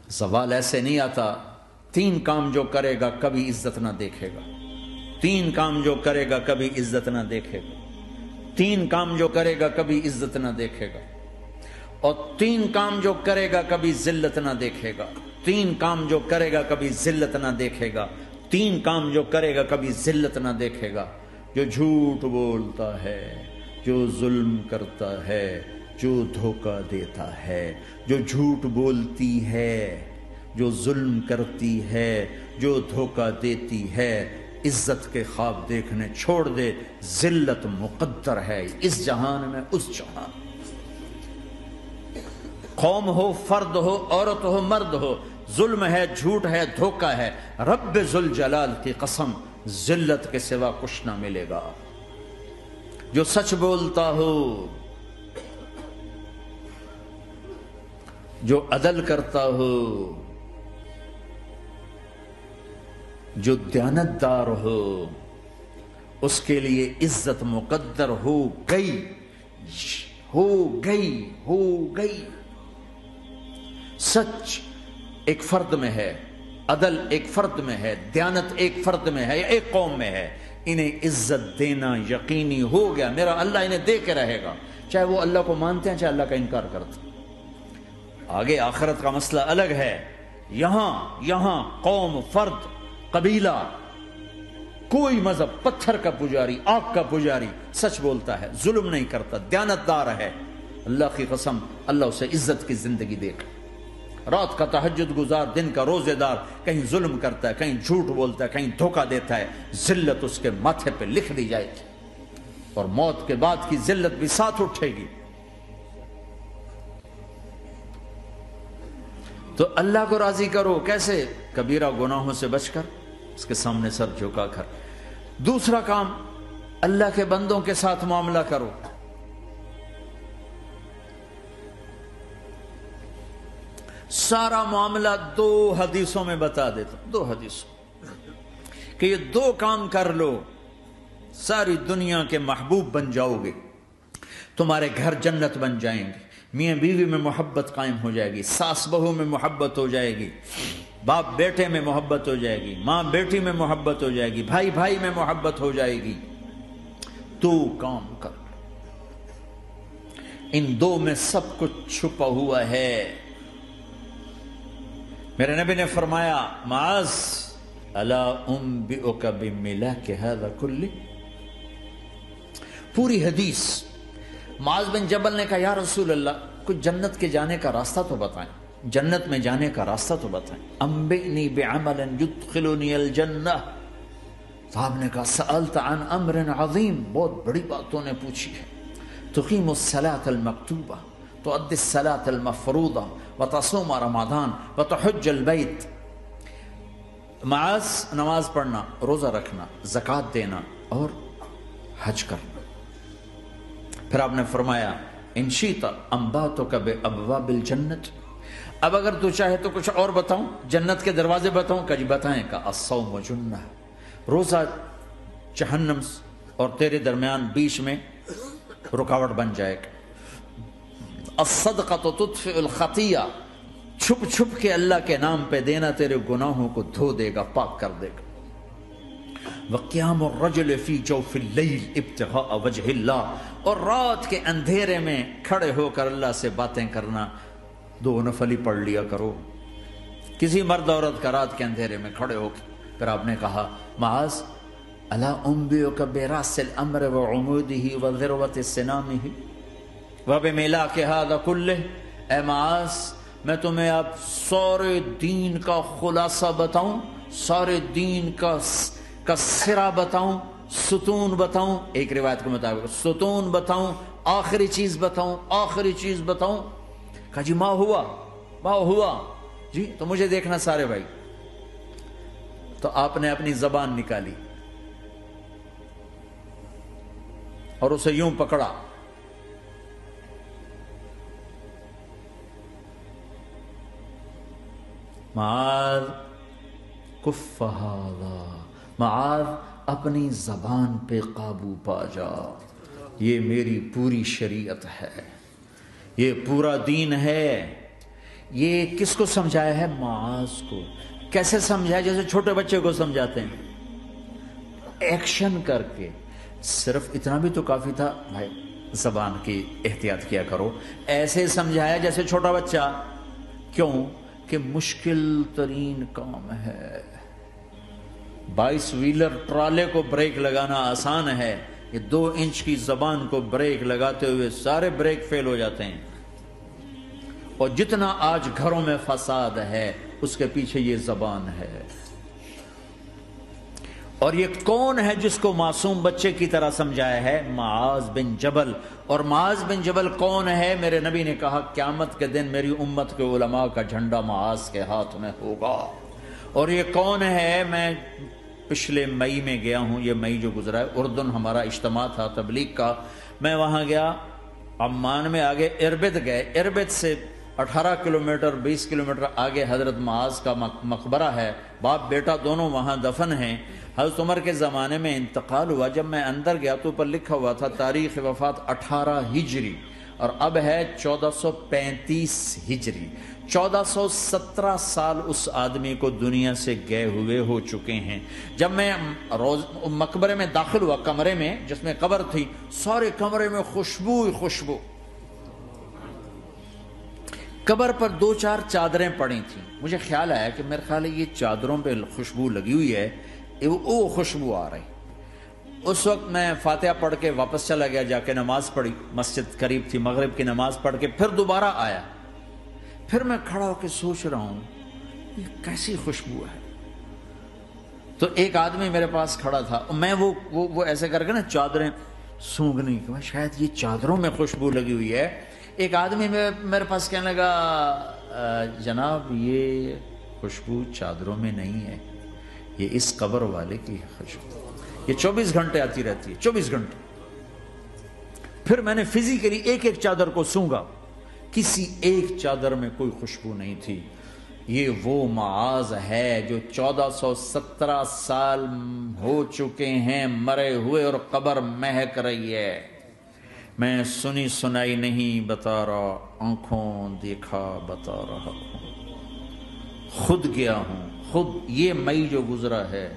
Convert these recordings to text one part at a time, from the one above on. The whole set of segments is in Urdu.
زوال ایسے نہیں آتا. 3 کام جو کرے گا کبھی عزت نہ دیکھے گا. 3 کام جو کرے گا کبھی عزت نہ دیکھے گا. 3 کام جو کرے گا کبھی عزت نہ دیکھے گا. اور 3 کام جو کرے گا کبھی ذلت نہ دیکھے گا. 3 کام جو کرے گا کبھی ذلت نہ دیکھے گا. 3 کام جو کرے گا کبھی ذلت نہ دیکھے گا. جو جھوٹ بولتا ہے، جو ظلم کرتا ہے، جو دھوکہ دیتا ہے، جو جھوٹ بولتی ہے، جو ظلم کرتی ہے، جو دھوکہ دیتی ہے، عزت کے خواب دیکھنے چھوڑ دے. ذلت مقدر ہے اس جہان میں اس جہان. قوم ہو، فرد ہو، عورت ہو، مرد ہو، ظلم ہے، جھوٹ ہے، دھوکہ ہے، رب ذوالجلال کی قسم ذلت کے سوا کچھ نہ ملے گا. جو سچ بولتا ہو، جو عدل کرتا ہو، جو دیانتدار ہو، اس کے لیے عزت مقدر ہو گئی، ہو گئی، ہو گئی. سچ ایک فرد میں ہے، عدل ایک فرد میں ہے، دیانت ایک فرد میں ہے یا ایک قوم میں ہے. انہیں عزت دینا یقینی ہو گیا. میرا اللہ انہیں دے کے رہے گا، چاہے وہ اللہ کو مانتے ہیں چاہے اللہ کا انکار کرتے ہیں. آگے آخرت کا مسئلہ الگ ہے. یہاں قوم، فرد، قبیلہ، کوئی مذہب، پتھر کا پجاری، آگ کا پجاری سچ بولتا ہے، ظلم نہیں کرتا، دیانتدار ہے، اللہ کی قسم اللہ اسے عزت کی زندگی دے گا. رات کا تہجد گزار، دن کا روزے دار، کہیں ظلم کرتا ہے، کہیں جھوٹ بولتا ہے، کہیں دھوکہ دیتا ہے، ذلت اس کے ماتھے پہ لکھ دی جائے گی اور موت کے بعد کی ذلت بھی ساتھ اٹھے گی. تو اللہ کو راضی کرو. کیسے؟ کبیرہ گناہوں سے بچ کر، اس کے سامنے سر جھکا کر. دوسرا کام، اللہ کے بندوں کے ساتھ معاملہ کرو. سارا معاملہ 2 حدیثوں میں بتا دیتا ہوں. 2 حدیثوں کہ یہ 2 کام کر لو، ساری دنیا کے محبوب بن جاؤ گے، تمہارے گھر جنت بن جائیں گے، میاں بیوی میں محبت قائم ہو جائے گی، ساس بہو میں محبت ہو جائے گی، باپ بیٹے میں محبت ہو جائے گی، ماں بیٹی میں محبت ہو جائے گی، بھائی بھائی میں محبت ہو جائے گی. 2 کام کر لو. ان 2 میں سب کچھ چھپا ہوا ہے. میرے نبی نے فرمایا، معاذ الا انبئک بملاک ھذا کلہ. پوری حدیث. معاذ بن جبل نے کہا، یا رسول اللہ کچھ جنت کے جانے کا راستہ تو بتائیں، جنت میں جانے کا راستہ تو بتائیں. انبئنی بعمل یدخلنی الجنہ. صاحب نے کہا، سألت عن امر عظیم، بہت بڑی باتوں نے پوچھی ہے. تقیم الصلاة المکتوبہ، تؤدی الصلاة المفروضہ، وتصوم رمضان، وتحج البیت. معاذ نماز پڑھنا، روزہ رکھنا، زکوٰۃ دینا اور حج کرنا. پھر آپ نے فرمایا، ان شئت انبأتک بابواب الجنت. اب اگر تو چاہے تو کچھ اور بتاؤں، جنت کے دروازے بتاؤں؟ کہ جی بتائیں. کہ الصوم جنہ، روزہ جہنم اور تیرے درمیان بیچ میں رکاوٹ بن جائے گا. الصدقۃ تطفئ الخطیہ، چھپ چھپ کے اللہ کے نام پہ دینا تیرے گناہوں کو دھو دے گا، پاک کر دے گا. وقیام الرجل فی جوف اللیل ابتغاء وجہ اللہ، اور رات کے اندھیرے میں کھڑے ہو کر اللہ سے باتیں کرنا. 2 نفل ہی پڑھ لیا کرو، کسی مرد عورت کا رات کے اندھیرے میں کھڑے ہو کے. پھر آپ نے کہا، معاذ الا انبئک براس الامر وعمودہ وذروۃ سنامہ وبملاک ھذا کلہ. اے معاذ میں تمہیں اب سارے دین کا خلاصہ بتاؤں، سارے دین کا سرا بتاؤں، ستون بتاؤں. ایک روایت کے مطابق ستون بتاؤں، آخری چیز بتاؤں، آخری چیز بتاؤں. کہا جی ما ہوا جی، تو مجھے دیکھنا سارے بھائی. تو آپ نے اپنی زبان نکالی اور اسے یوں پکڑا، معاذ کف ھذا، معاذ اپنی زبان پہ قابو پا جا، یہ میری پوری شریعت ہے، یہ پورا دین ہے، یہ کس کو سمجھایا ہے؟ معاذ کو۔ کیسے سمجھایا؟ جیسے چھوٹے بچے کو سمجھاتے ہیں، ایکشن کر کے۔ صرف اتنا بھی تو کافی تھا، بھائی زبان کی احتیاط کیا کرو، ایسے سمجھایا جیسے چھوٹا بچہ۔ کیوں کہ مشکل ترین کام ہے۔ 22 ویلر ٹرالے کو بریک لگانا آسان ہے، یہ 2 انچ کی زبان کو بریک لگاتے ہوئے سارے بریک فیل ہو جاتے ہیں۔ اور جتنا آج گھروں میں فساد ہے اس کے پیچھے یہ زبان ہے۔ اور یہ کون ہے جس کو معصوم بچے کی طرح سمجھایا ہے؟ معاذ بن جبل۔ اور معاذ بن جبل کون ہے؟ میرے نبی نے کہا قیامت کے دن میری امت کے علماء کا جھنڈا معاذ کے ہاتھ میں ہوگا۔ اور یہ کون ہے؟ میں پچھلے مئی میں گیا ہوں، یہ مئی جو گزرا ہے، اردن ہمارا اجتماع تھا تبلیغ کا، میں وہاں گیا، عمان میں آگے اربد گئے، اربد سے 18 کلومیٹر 20 کلومیٹر آگے حضرت معاذ کا مقبرہ ہے، باپ بیٹا دونوں وہاں دفن ہیں۔ حضرت عمر کے زمانے میں انتقال ہوا، جب میں اندر گیا تو اوپر لکھا ہوا تھا تاریخ وفات 18 ہجری، اور اب ہے 1435 ہجری۔ 1417 سال اس آدمی کو دنیا سے گئے ہوئے ہو چکے ہیں۔ جب میں مقبرے میں داخل ہوا، کمرے میں جس میں قبر تھی، سارے کمرے میں خوشبو ہی خوشبو۔ قبر پر 2-4 چادریں پڑی تھیں، مجھے خیال آیا کہ میرے خیال ہے یہ چادروں پہ خوشبو لگی ہوئی ہے، وہ خوشبو آ رہی۔ اس وقت میں فاتحہ پڑھ کے واپس چلا گیا، جا کے نماز پڑھی، مسجد قریب تھی، مغرب کی نماز پڑھ کے پھر دوبارہ آیا۔ پھر میں کھڑا ہو کے سوچ رہا ہوں یہ کیسی خوشبو ہے۔ تو ایک آدمی میرے پاس کھڑا تھا، میں وہ ایسے کر کے نا چادریں سونگنے کی، شاید یہ چادروں میں خوشبو لگی ہوئی ہے۔ ایک آدمی میرے پاس کہنے لگا جناب یہ خوشبو چادروں میں نہیں ہے، یہ اس قبر والے کی خوشبو، یہ 24 گھنٹے آتی رہتی ہے، 24 گھنٹے۔ پھر میں نے فزیکلی ایک ایک چادر کو سونگا، کسی ایک چادر میں کوئی خوشبو نہیں تھی۔ یہ وہ معاذ ہے جو 1417 سال ہو چکے ہیں مرے ہوئے، اور قبر مہک رہی ہے۔ میں سنی سنائی نہیں بتا رہا، آنکھوں دیکھا بتا رہا ہوں، خود گیا ہوں، خود یہ مئی جو گزرا ہے۔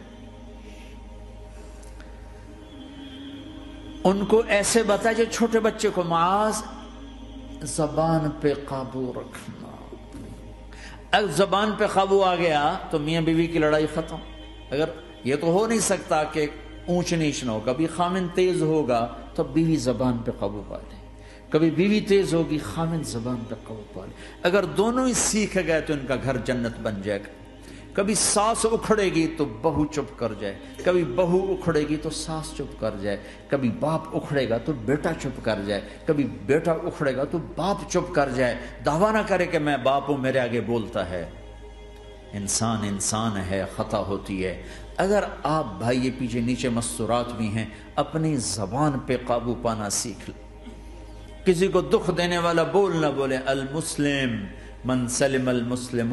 ان کو ایسے بتا جو چھوٹے بچے کو، معاذ زبان پہ قابو رکھنا۔ اگر زبان پہ قابو آ گیا تو میاں بیوی کی لڑائی ختم۔ اگر یہ تو ہو نہیں سکتا کہ اونچ نیچ نہ ہو، کبھی خامن تیز ہوگا تو بیوی زبان پہ قابو پا لے، کبھی بیوی تیز ہوگی خامن زبان پہ قابو پا لے۔ اگر دونوں ہی سیکھ گئے تو ان کا گھر جنت بن جائے گا۔ کبھی ساس اکھڑے گی تو بہو چپ کر جائے، کبھی بہو اکھڑے گی تو ساس چپ کر جائے، کبھی باپ اکھڑے گا تو بیٹا چپ کر جائے، کبھی بیٹا اکھڑے گا تو باپ چپ کر جائے۔ دعویٰ نہ کرے کہ میں باپ ہوں میرے آگے بولتا ہے۔ انسان انسان ہے، خطا ہوتی ہے۔ اگر آپ بھائی یہ پیچھے نیچے مستورات بھی ہیں، اپنی زبان پہ قابو پانا سیکھ لیں۔ کسی کو دکھ دینے والا بول نہ بولے۔ المسلم من سلم المسلم